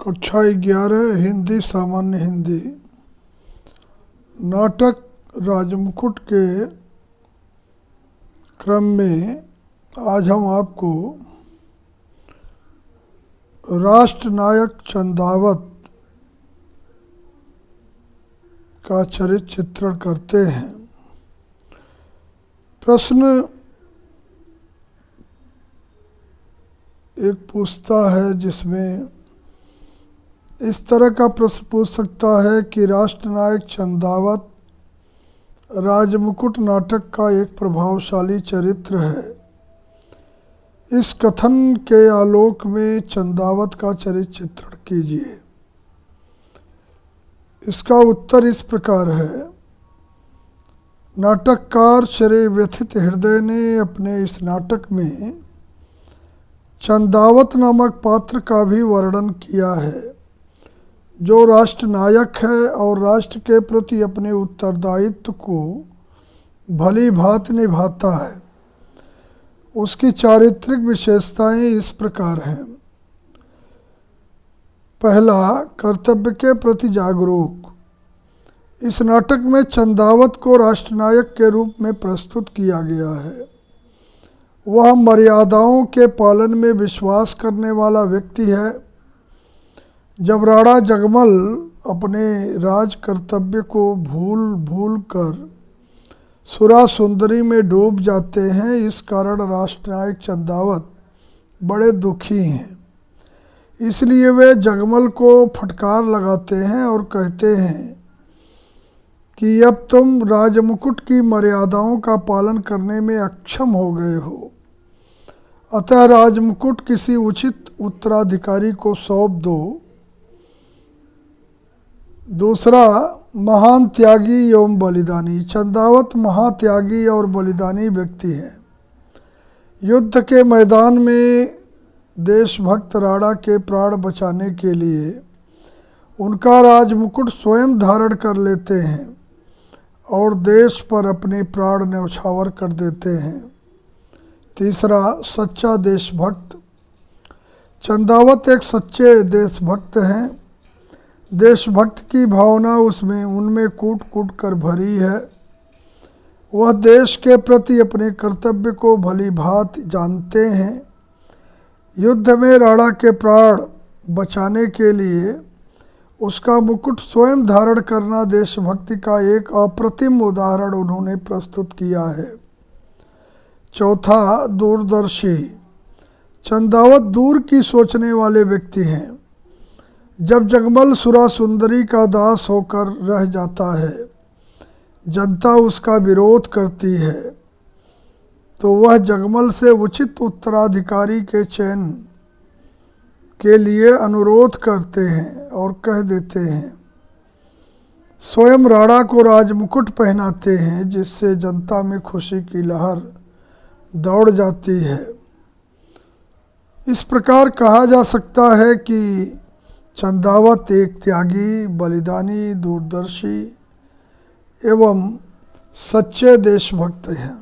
कक्षा 11 हिंदी सामान्य हिंदी। नाटक राजमुकुट के क्रम में आज हम आपको राष्ट्रनायक चंदावत का चरित्र चित्रण करते हैं। प्रश्न एक पूछता है जिसमें इस तरह का प्रश्न पूछ सकता है कि राष्ट्रनायक चंदावत राजमुकुट नाटक का एक प्रभावशाली चरित्र है। इस कथन के आलोक में चंदावत का चरित्र चित्रण कीजिए। इसका उत्तर इस प्रकार है। नाटककार श्री व्यथित हृदय ने अपने इस नाटक में चंदावत नामक पात्र का भी वर्णन किया है, जो राष्ट्रनायक है और राष्ट्र के प्रति अपने उत्तरदायित्व को भली भांति निभाता है। उसकी चारित्रिक विशेषताएं इस प्रकार हैं। पहला, कर्तव्य के प्रति जागरूक। इस नाटक में चंदावत को राष्ट्रनायक के रूप में प्रस्तुत किया गया है। वह मर्यादाओं के पालन में विश्वास करने वाला व्यक्ति है। जब राणा जगमल अपने राज कर्तव्य को भूल कर सुरा सुंदरी में डूब जाते हैं, इस कारण राष्ट्रनायक चंदावत बड़े दुखी हैं। इसलिए वे जगमल को फटकार लगाते हैं और कहते हैं कि अब तुम राजमुकुट की मर्यादाओं का पालन करने में अक्षम हो गए हो, अतः राजमुकुट किसी उचित उत्तराधिकारी को सौंप दो। दूसरा, महान त्यागी एवं बलिदानी। चंदावत महात्यागी और बलिदानी व्यक्ति है। युद्ध के मैदान में देशभक्त राणा के प्राण बचाने के लिए उनका राजमुकुट स्वयं धारण कर लेते हैं और देश पर अपने प्राण न्यौछावर कर देते हैं। तीसरा, सच्चा देशभक्त। चंदावत एक सच्चे देशभक्त हैं। देशभक्त की भावना उनमें कूट कूट कर भरी है। वह देश के प्रति अपने कर्तव्य को भली भांति जानते हैं। युद्ध में राणा के प्राण बचाने के लिए उसका मुकुट स्वयं धारण करना देशभक्ति का एक अप्रतिम उदाहरण उन्होंने प्रस्तुत किया है। चौथा, दूरदर्शी। चंदावत दूर की सोचने वाले व्यक्ति हैं। जब जगमल सुरा सुंदरी का दास होकर रह जाता है, जनता उसका विरोध करती है, तो वह जगमल से उचित उत्तराधिकारी के चयन के लिए अनुरोध करते हैं और कह देते हैं। स्वयं राणा को राजमुकुट पहनाते हैं, जिससे जनता में खुशी की लहर दौड़ जाती है। इस प्रकार कहा जा सकता है कि चंदावत एक त्यागी, बलिदानी, दूरदर्शी एवं सच्चे देशभक्त हैं।